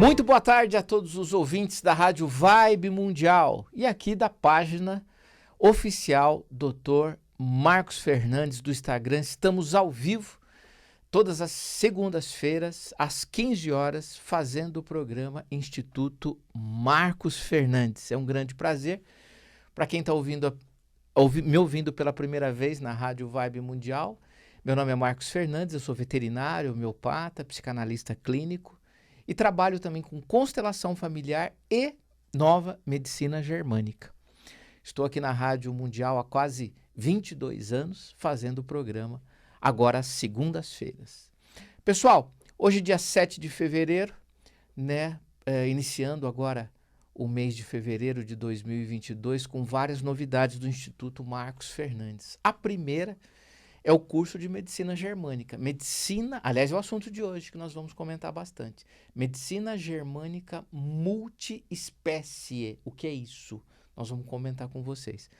Muito boa tarde a todos os ouvintes da Rádio Vibe Mundial e aqui da página oficial Dr. Marcos Fernandes do Instagram. Estamos ao vivo todas as segundas-feiras às 15 horas fazendo o programa Instituto Marcos Fernandes. É um grande prazer para quem está me ouvindo pela primeira vez na Rádio Vibe Mundial. Meu nome é Marcos Fernandes, eu sou veterinário, homeopata, psicanalista clínico e trabalho também com constelação familiar e nova medicina germânica. Estou aqui na Rádio Mundial há quase 22 anos fazendo o programa, agora às segundas-feiras. Pessoal, hoje dia 7 de fevereiro, iniciando agora o mês de fevereiro de 2022 com várias novidades do Instituto Marcos Fernandes. A primeira é o curso de Medicina Germânica. Aliás, é o assunto de hoje que nós vamos comentar bastante. Medicina Germânica Multiespécie. O que é isso? Nós vamos comentar com vocês.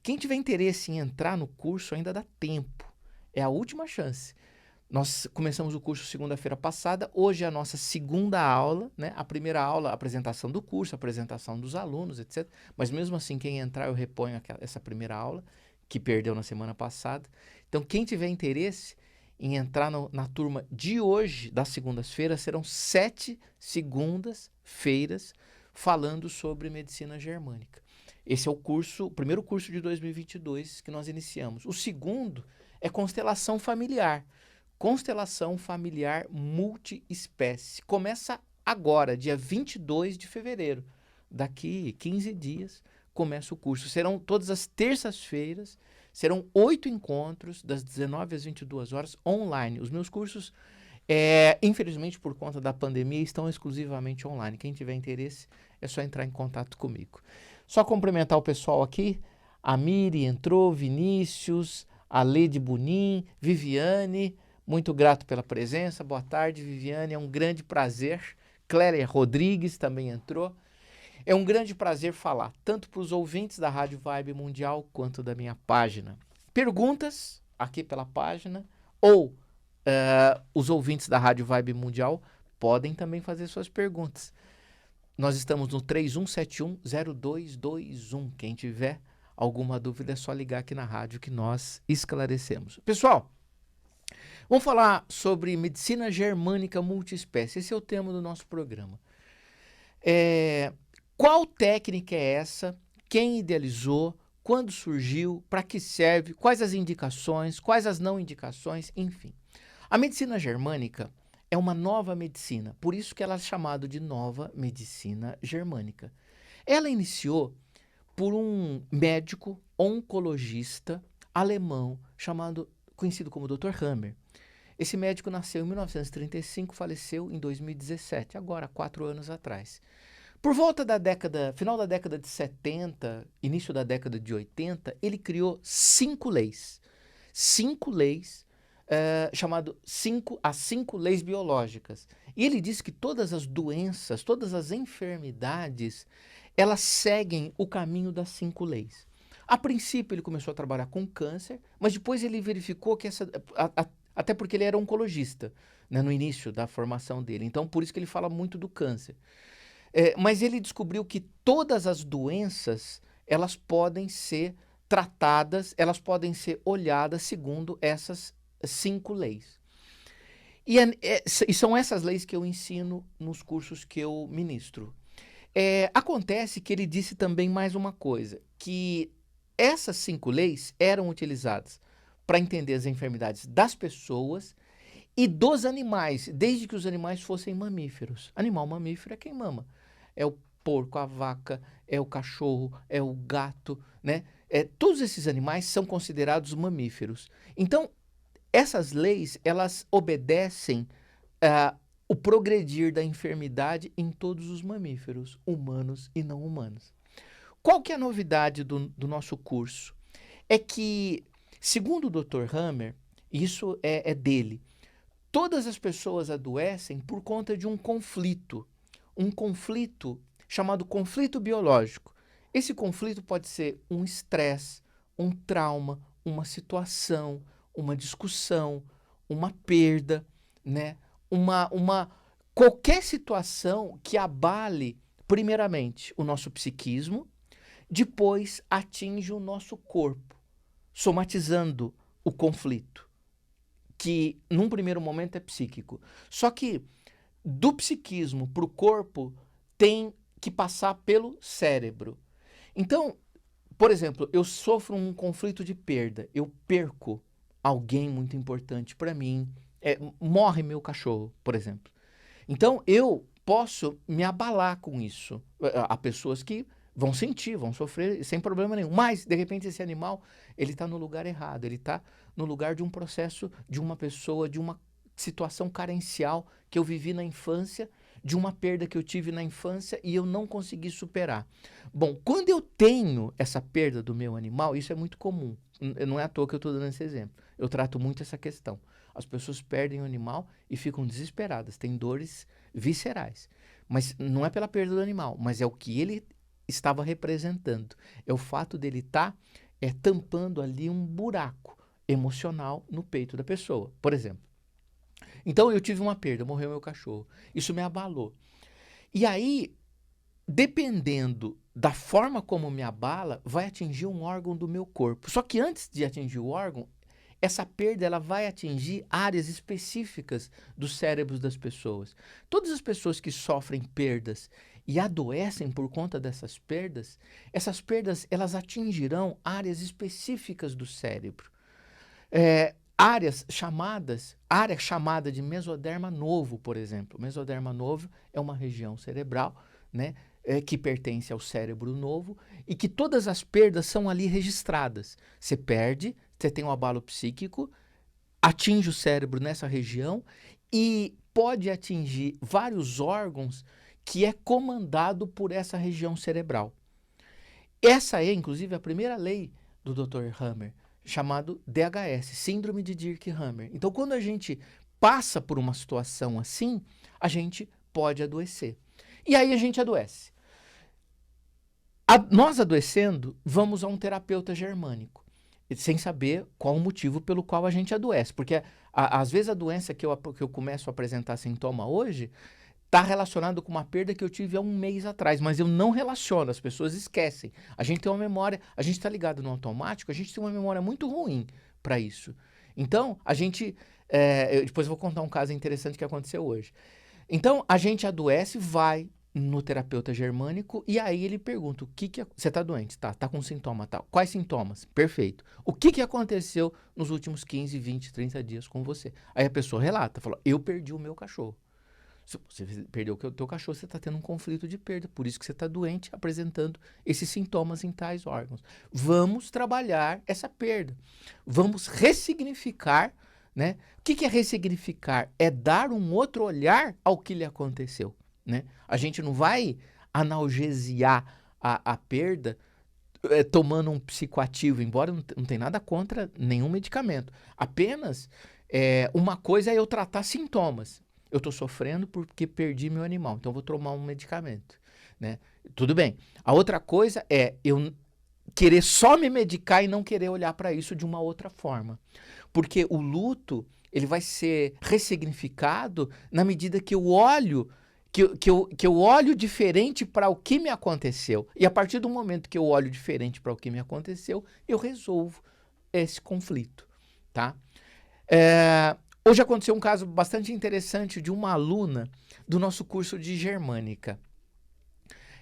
Quem tiver interesse em entrar no curso ainda dá tempo. É a última chance. Nós começamos o curso segunda-feira passada. Hoje é a nossa segunda aula, né? A primeira aula, a apresentação do curso, a apresentação dos alunos, etc. Mas mesmo assim, quem entrar, eu reponho essa primeira aula, que perdeu na semana passada. Então, quem tiver interesse em entrar na turma de hoje, das segundas-feiras, serão 7 segundas-feiras falando sobre medicina germânica. Esse é o primeiro curso de 2022 que nós iniciamos. O segundo é constelação familiar. Constelação familiar multiespécie. Começa agora, dia 22 de fevereiro. Daqui 15 dias começa o curso. Serão todas as terças-feiras, serão 8 encontros, das 19 às 22 horas, online. Os meus cursos, infelizmente, por conta da pandemia, estão exclusivamente online. Quem tiver interesse, é só entrar em contato comigo. Só cumprimentar o pessoal aqui. A Miri entrou, Vinícius, a Lede Bunim, Viviane, muito grato pela presença. Boa tarde, Viviane, é um grande prazer. Clélia Rodrigues também entrou. É um grande prazer falar, tanto para os ouvintes da Rádio Vibe Mundial, quanto da minha página. Perguntas aqui pela página, ou os ouvintes da Rádio Vibe Mundial podem também fazer suas perguntas. Nós estamos no 31710221. Quem tiver alguma dúvida é só ligar aqui na rádio que nós esclarecemos. Pessoal, vamos falar sobre medicina germânica multiespécie. Esse é o tema do nosso programa. Qual técnica é essa? Quem idealizou? Quando surgiu? Para que serve? Quais as indicações? Quais as não indicações? Enfim. A medicina germânica é uma nova medicina, por isso que ela é chamada de nova medicina germânica. Ela iniciou por um médico oncologista alemão conhecido como Dr. Hammer. Esse médico nasceu em 1935, faleceu em 2017, agora 4 anos atrás. Por volta final da década de 70, início da década de 80, ele criou 5 leis. 5 leis, as 5 leis biológicas. E ele disse que todas as doenças, todas as enfermidades, elas seguem o caminho das 5 leis. A princípio ele começou a trabalhar com câncer, mas depois ele verificou que até porque ele era oncologista, né, no início da formação dele. Então, por isso que ele fala muito do câncer. Mas ele descobriu que todas as doenças, elas podem ser tratadas, elas podem ser olhadas segundo essas 5 leis. E são essas leis que eu ensino nos cursos que eu ministro. Acontece que ele disse também mais uma coisa, que essas 5 leis eram utilizadas para entender as enfermidades das pessoas e dos animais, desde que os animais fossem mamíferos. Animal mamífero é quem mama. É o porco, a vaca, é o cachorro, é o gato, né? Todos esses animais são considerados mamíferos. Então, essas leis, elas obedecem o progredir da enfermidade em todos os mamíferos, humanos e não humanos. Qual que é a novidade do nosso curso? É que, segundo o Dr. Hammer, isso é dele, todas as pessoas adoecem por conta de um conflito chamado conflito biológico. Esse conflito pode ser um estresse, um trauma, uma situação, uma discussão, uma perda, né? qualquer situação que abale, primeiramente, o nosso psiquismo, depois atinge o nosso corpo, somatizando o conflito, que num primeiro momento é psíquico. Só que do psiquismo para o corpo tem que passar pelo cérebro. Então, por exemplo, eu sofro um conflito de perda, eu perco alguém muito importante para mim, morre meu cachorro, por exemplo. Então, eu posso me abalar com isso. Há pessoas que vão sentir, vão sofrer sem problema nenhum. Mas, de repente, esse animal, ele está no lugar errado. Ele está no lugar de um processo, de uma pessoa, de uma situação carencial que eu vivi na infância, de uma perda que eu tive na infância e eu não consegui superar. Bom, quando eu tenho essa perda do meu animal, isso é muito comum. Não é à toa que eu estou dando esse exemplo. Eu trato muito essa questão. As pessoas perdem o animal e ficam desesperadas, têm dores viscerais. Mas não é pela perda do animal, mas é o que ele estava representando. É o fato dele estar tampando ali um buraco emocional no peito da pessoa, por exemplo. Então eu tive uma perda, morreu meu cachorro. Isso me abalou. E aí, dependendo da forma como me abala, vai atingir um órgão do meu corpo. Só que antes de atingir o órgão, essa perda ela vai atingir áreas específicas dos cérebros das pessoas. Todas as pessoas que sofrem perdas e adoecem por conta dessas perdas, essas perdas elas atingirão áreas específicas do cérebro. Área chamada de mesoderma novo, por exemplo. Mesoderma novo é uma região cerebral, né, que pertence ao cérebro novo e que todas as perdas são ali registradas. Você perde, você tem um abalo psíquico, atinge o cérebro nessa região e pode atingir vários órgãos que é comandado por essa região cerebral. Essa é, inclusive, a primeira lei do Dr. Hammer, chamado DHS, Síndrome de Dirk-Hammer. Então, quando a gente passa por uma situação assim, a gente pode adoecer. E aí a gente adoece. Nós adoecendo, vamos a um terapeuta germânico, sem saber qual o motivo pelo qual a gente adoece. Porque, às vezes, a doença que eu começo a apresentar sintoma hoje está relacionado com uma perda que eu tive há um mês atrás, mas eu não relaciono, as pessoas esquecem. A gente tem uma memória, a gente está ligado no automático, a gente tem uma memória muito ruim para isso. Então, a gente... depois eu vou contar um caso interessante que aconteceu hoje. Então, a gente adoece, vai no terapeuta germânico e aí ele pergunta, você está doente? Tá com sintoma tal. Quais sintomas? Perfeito. O que aconteceu nos últimos 15, 20, 30 dias com você? Aí a pessoa relata, fala, eu perdi o meu cachorro. Se você perdeu o teu cachorro, você está tendo um conflito de perda. Por isso que você está doente, apresentando esses sintomas em tais órgãos. Vamos trabalhar essa perda. Vamos ressignificar, né? O que é ressignificar? É dar um outro olhar ao que lhe aconteceu, né? A gente não vai analgesiar a perda tomando um psicoativo, embora não tenha nada contra nenhum medicamento. Apenas uma coisa é eu tratar sintomas. Eu estou sofrendo porque perdi meu animal, então vou tomar um medicamento, né? Tudo bem. A outra coisa é eu querer só me medicar e não querer olhar para isso de uma outra forma. Porque o luto, ele vai ser ressignificado na medida que eu olho, que eu olho diferente para o que me aconteceu. E a partir do momento que eu olho diferente para o que me aconteceu, eu resolvo esse conflito, tá? Hoje aconteceu um caso bastante interessante de uma aluna do nosso curso de germânica.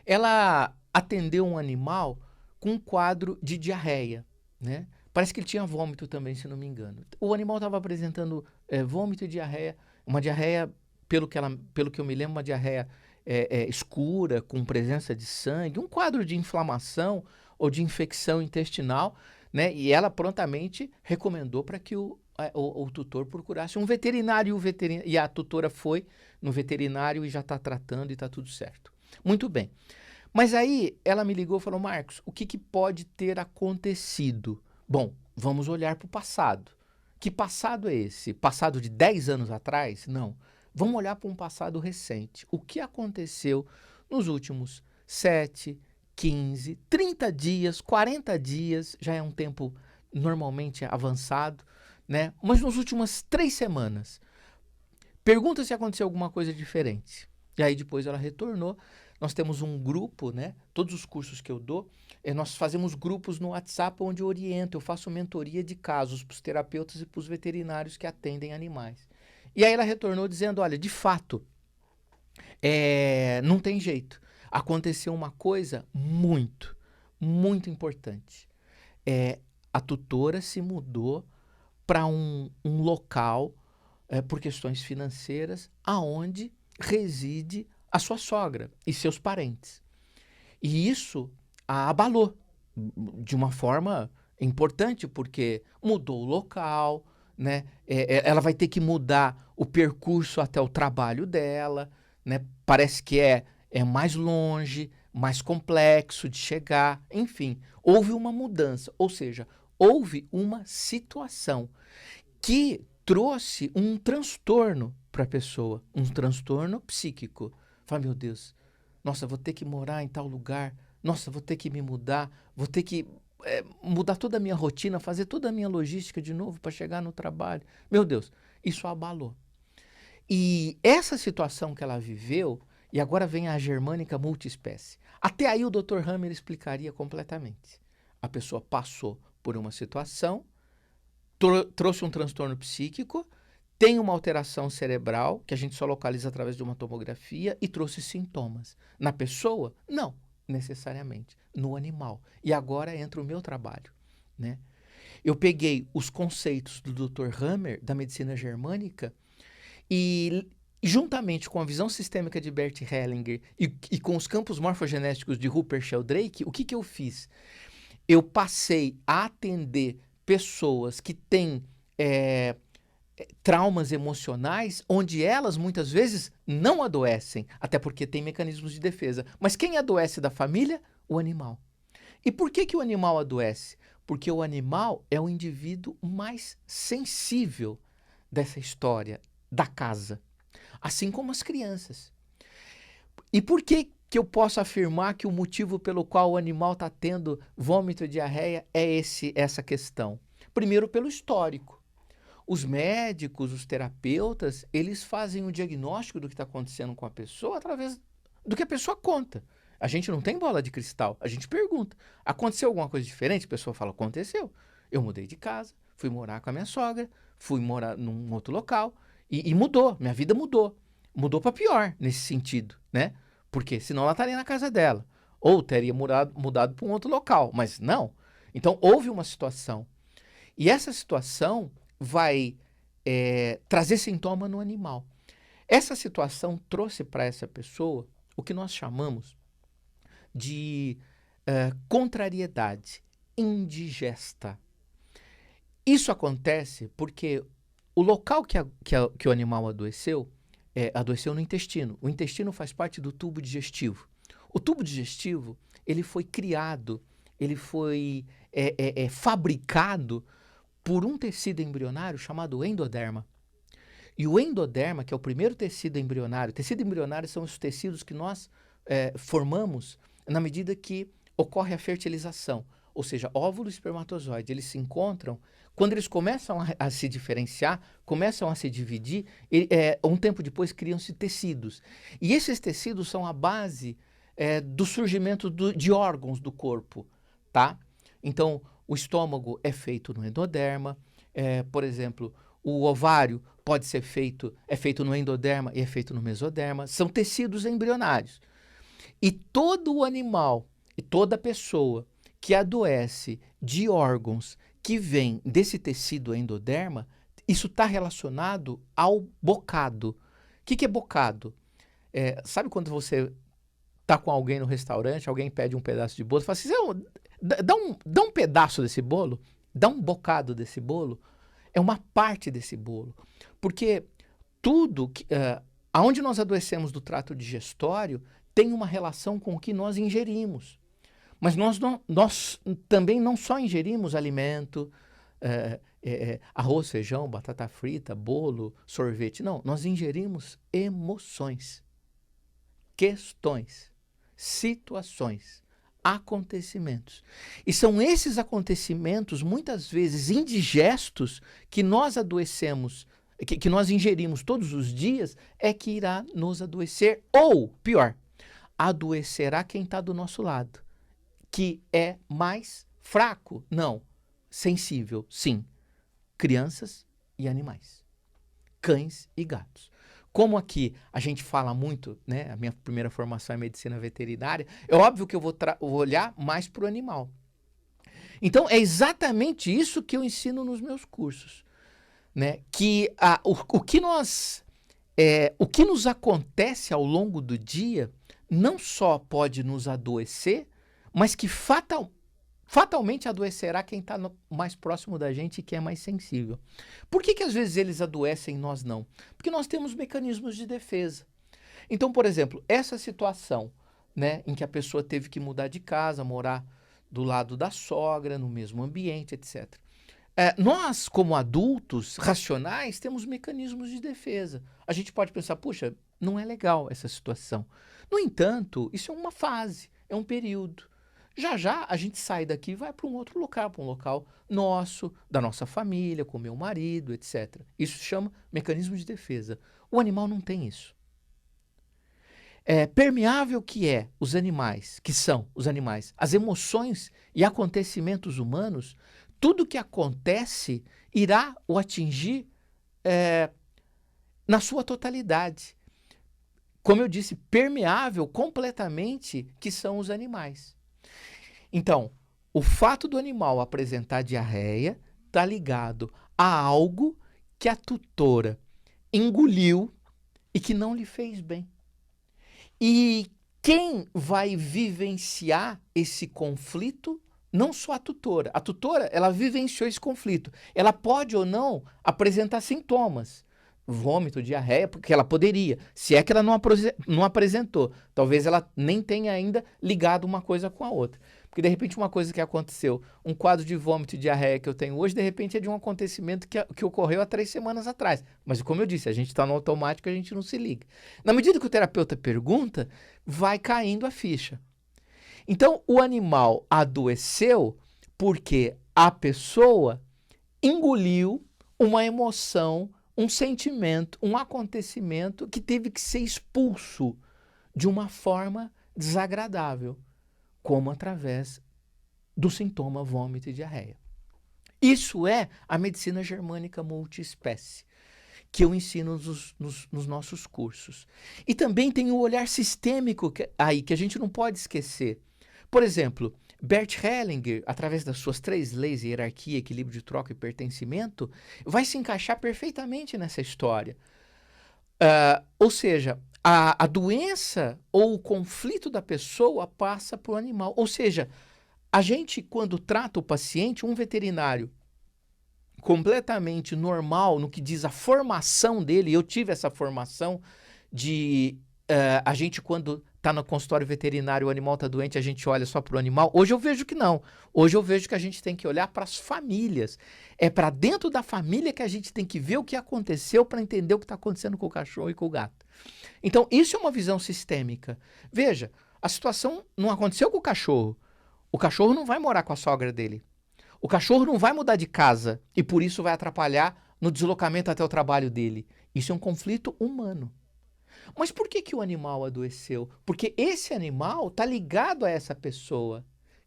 Ela atendeu um animal com um quadro de diarreia, né? Parece que ele tinha vômito também, se não me engano. O animal estava apresentando vômito e diarreia, uma diarreia, pelo que eu me lembro, uma diarreia escura, com presença de sangue, um quadro de inflamação ou de infecção intestinal, né? E ela prontamente recomendou para que o tutor procurasse um veterinário, e a tutora foi no veterinário e já está tratando e está tudo certo. Muito bem. Mas aí ela me ligou e falou, Marcos, o que pode ter acontecido? Bom, vamos olhar para o passado. Que passado é esse? Passado de 10 anos atrás? Não. Vamos olhar para um passado recente. O que aconteceu nos últimos 7, 15, 30 dias, 40 dias, já é um tempo normalmente avançado, né? Mas nas últimas 3 semanas, Pergunta se aconteceu alguma coisa diferente. E aí depois ela retornou. Nós temos um grupo, né? Todos os cursos que eu dou, nós fazemos grupos no WhatsApp onde eu oriento, eu faço mentoria de casos para os terapeutas e para os veterinários que atendem animais. E aí ela retornou dizendo, olha, de fato, não tem jeito. Aconteceu uma coisa muito, muito importante. A tutora se mudou para um local, por questões financeiras, aonde reside a sua sogra e seus parentes. E isso a abalou de uma forma importante, porque mudou o local, né? Ela vai ter que mudar o percurso até o trabalho dela, né? Parece que é mais longe, mais complexo de chegar, enfim. Houve uma mudança, ou seja, houve uma situação que trouxe um transtorno para a pessoa, um transtorno psíquico. Fala, meu Deus, nossa, vou ter que morar em tal lugar, nossa, vou ter que me mudar, vou ter que mudar toda a minha rotina, fazer toda a minha logística de novo para chegar no trabalho. Meu Deus, isso abalou. E essa situação que ela viveu, e agora vem a germânica multiespécie. Até aí o Dr. Hammer explicaria completamente. A pessoa passou por uma situação, trouxe um transtorno psíquico, tem uma alteração cerebral, que a gente só localiza através de uma tomografia, e trouxe sintomas. Na pessoa? Não, necessariamente. No animal. E agora entra o meu trabalho, né? Eu peguei os conceitos do Dr. Hammer, da medicina germânica, e juntamente com a visão sistêmica de Bert Hellinger e com os campos morfogenéticos de Rupert Sheldrake, o que eu fiz? Eu passei a atender pessoas que têm traumas emocionais, onde elas muitas vezes não adoecem, até porque tem mecanismos de defesa. Mas quem adoece da família? O animal. E por que o animal adoece? Porque o animal é o indivíduo mais sensível dessa história da casa, assim como as crianças. E por que eu posso afirmar que o motivo pelo qual o animal está tendo vômito e diarreia é essa questão? Primeiro, pelo histórico. Os médicos, os terapeutas, eles fazem o diagnóstico do que está acontecendo com a pessoa através do que a pessoa conta. A gente não tem bola de cristal, a gente pergunta. Aconteceu alguma coisa diferente? A pessoa fala, aconteceu. Eu mudei de casa, fui morar com a minha sogra, fui morar num outro local e mudou, minha vida mudou. Mudou para pior nesse sentido, né? Porque senão ela estaria na casa dela. Ou teria mudado para um outro local, mas não. Então houve uma situação. E essa situação vai trazer sintoma no animal. Essa situação trouxe para essa pessoa o que nós chamamos de contrariedade indigesta. Isso acontece porque o local que o animal adoeceu no intestino. O intestino faz parte do tubo digestivo. O tubo digestivo, ele foi criado, ele foi fabricado por um tecido embrionário chamado endoderma. E o endoderma, que é o primeiro tecido embrionário são os tecidos que nós formamos na medida que ocorre a fertilização. Ou seja, óvulo e espermatozoide, eles se encontram, quando eles começam a se diferenciar, começam a se dividir, um tempo depois criam-se tecidos. E esses tecidos são a base do surgimento de órgãos do corpo, tá? Então, o estômago é feito no endoderma, por exemplo, o ovário é feito no endoderma e é feito no mesoderma, são tecidos embrionários. E todo o animal e toda pessoa que adoece de órgãos que vêm desse tecido endoderma, isso está relacionado ao bocado. O que é bocado? Sabe quando você está com alguém no restaurante, alguém pede um pedaço de bolo, fala assim, dá um pedaço desse bolo, dá um bocado desse bolo, é uma parte desse bolo. Porque tudo, aonde nós adoecemos do trato digestório, tem uma relação com o que nós ingerimos. Mas nós também não só ingerimos alimento, arroz, feijão, batata frita, bolo, sorvete. Não, nós ingerimos emoções, questões, situações, acontecimentos. E são esses acontecimentos, muitas vezes indigestos, que nós adoecemos que nós ingerimos todos os dias, é que irá nos adoecer. Ou, pior, adoecerá quem está do nosso lado, que é mais fraco. Não, sensível, sim. Crianças e animais, cães e gatos. Como aqui a gente fala muito, né? A minha primeira formação é medicina veterinária, é óbvio que eu vou olhar mais para o animal. Então, é exatamente isso que eu ensino nos meus cursos, né? Que o que nos acontece ao longo do dia não só pode nos adoecer, mas que fatalmente adoecerá quem está mais próximo da gente e que é mais sensível. Por que às vezes eles adoecem e nós não? Porque nós temos mecanismos de defesa. Então, por exemplo, essa situação, né, em que a pessoa teve que mudar de casa, morar do lado da sogra, no mesmo ambiente, etc. Nós, como adultos racionais, temos mecanismos de defesa. A gente pode pensar, puxa, não é legal essa situação. No entanto, isso é uma fase, é um período. Já já a gente sai daqui e vai para um outro local, para um local nosso, da nossa família, com meu marido, etc. Isso se chama mecanismo de defesa. O animal não tem isso. Permeável que os animais, que são os animais, as emoções e acontecimentos humanos, tudo que acontece irá o atingir na sua totalidade. Como eu disse, permeável completamente que são os animais. Então, o fato do animal apresentar diarreia está ligado a algo que a tutora engoliu e que não lhe fez bem. E quem vai vivenciar esse conflito, não só a tutora. A tutora, ela vivenciou esse conflito. Ela pode ou não apresentar sintomas. Vômito, diarreia, porque ela poderia. Se é que ela não apresentou. Talvez ela nem tenha ainda ligado uma coisa com a outra. Porque, de repente, uma coisa que aconteceu, um quadro de vômito e diarreia que eu tenho hoje, de repente é de um acontecimento que ocorreu há 3 semanas atrás. Mas, como eu disse, a gente está no automático, a gente não se liga. Na medida que o terapeuta pergunta, vai caindo a ficha. Então, o animal adoeceu porque a pessoa engoliu uma emoção, um sentimento, um acontecimento que teve que ser expulso de uma forma desagradável, como através do sintoma vômito e diarreia. Isso é a medicina germânica multiespécie, que eu ensino nos nossos cursos. E também tem o olhar sistêmico aí, que a gente não pode esquecer. Por exemplo, Bert Hellinger, através das suas 3 leis de hierarquia, equilíbrio de troca e pertencimento, vai se encaixar perfeitamente nessa história. Ou seja, a doença ou o conflito da pessoa passa para o animal. Ou seja, a gente, quando trata o paciente, um veterinário completamente normal no que diz a formação dele, eu tive essa formação de a gente, quando está no consultório veterinário, o animal está doente, a gente olha só para o animal. Hoje eu vejo que não. Hoje eu vejo que a gente tem que olhar para as famílias. É para dentro da família que a gente tem que ver o que aconteceu para entender o que está acontecendo com o cachorro e com o gato. Então, isso é uma visão sistêmica. Veja, a situação não aconteceu com o cachorro. O cachorro não vai morar com a sogra dele. O cachorro não vai mudar de casa e por isso vai atrapalhar no deslocamento até o trabalho dele. Isso é um conflito humano. Mas por que o animal adoeceu? Porque esse animal está ligado a essa pessoa.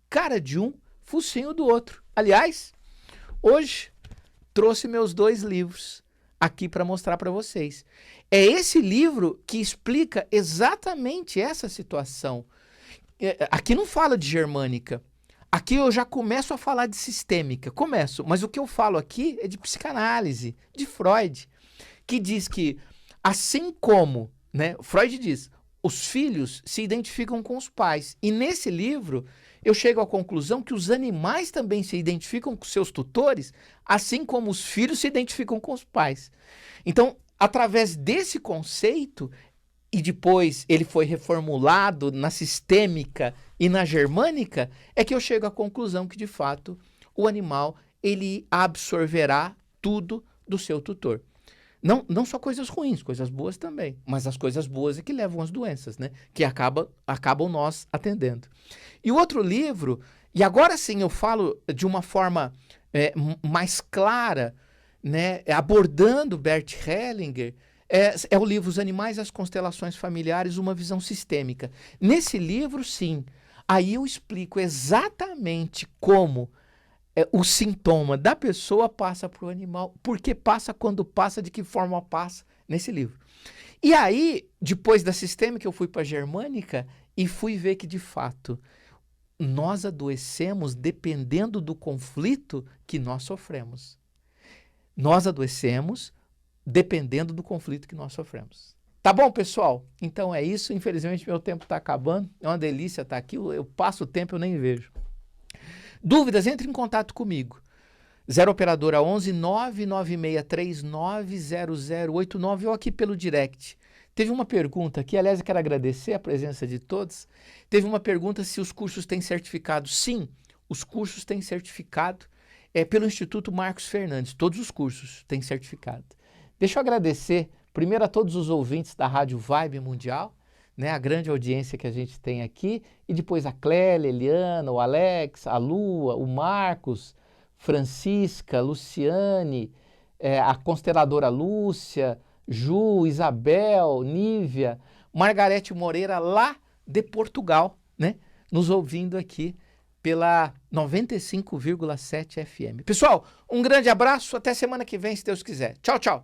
Cara de um, focinho do outro. Aliás, hoje trouxe meus 2 livros aqui para mostrar para vocês. É esse livro que explica exatamente essa situação. Aqui não fala de germânica. Aqui eu já começo a falar de sistêmica. Começo, mas o que eu falo aqui é de psicanálise, de Freud, que diz que, assim como, né, Freud diz, os filhos se identificam com os pais. E nesse livro eu chego à conclusão que os animais também se identificam com seus tutores, assim como os filhos se identificam com os pais. Então, através desse conceito, e depois ele foi reformulado na sistêmica e na germânica, é que eu chego à conclusão que, de fato, o animal ele absorverá tudo do seu tutor. Não só coisas ruins, coisas boas também, mas as coisas boas é que levam às doenças, né? Que acabam nós atendendo. E o outro livro, e agora sim eu falo de uma forma mais clara, né, abordando Bert Hellinger, é o livro Os Animais e as Constelações Familiares, uma visão sistêmica. Nesse livro, sim, aí eu explico exatamente como o sintoma da pessoa passa para o animal, por que passa, quando passa, de que forma passa, nesse livro. E aí, depois da sistêmica, eu fui para a germânica e fui ver que, de fato, nós adoecemos dependendo do conflito que nós sofremos. Nós adoecemos dependendo do conflito que nós sofremos. Tá bom, pessoal? Então é isso. Infelizmente, meu tempo está acabando. É uma delícia estar aqui. Eu passo o tempo e eu nem vejo. Dúvidas? Entre em contato comigo. 0 operadora 11 99639 0089 ou aqui pelo direct. Teve uma pergunta aqui, aliás, eu quero agradecer a presença de todos. Teve uma pergunta se os cursos têm certificado. Sim, os cursos têm certificado pelo Instituto Marcos Fernandes. Todos os cursos têm certificado. Deixa eu agradecer primeiro a todos os ouvintes da Rádio Vibe Mundial, né, a grande audiência que a gente tem aqui, e depois a Clélia, a Eliana, o Alex, a Lua, o Marcos, Francisca, Luciane, a consteladora Lúcia, Ju, Isabel, Nívia, Margarete Moreira, lá de Portugal, né, nos ouvindo aqui pela 95,7 FM. Pessoal, um grande abraço, até semana que vem, se Deus quiser. Tchau, tchau.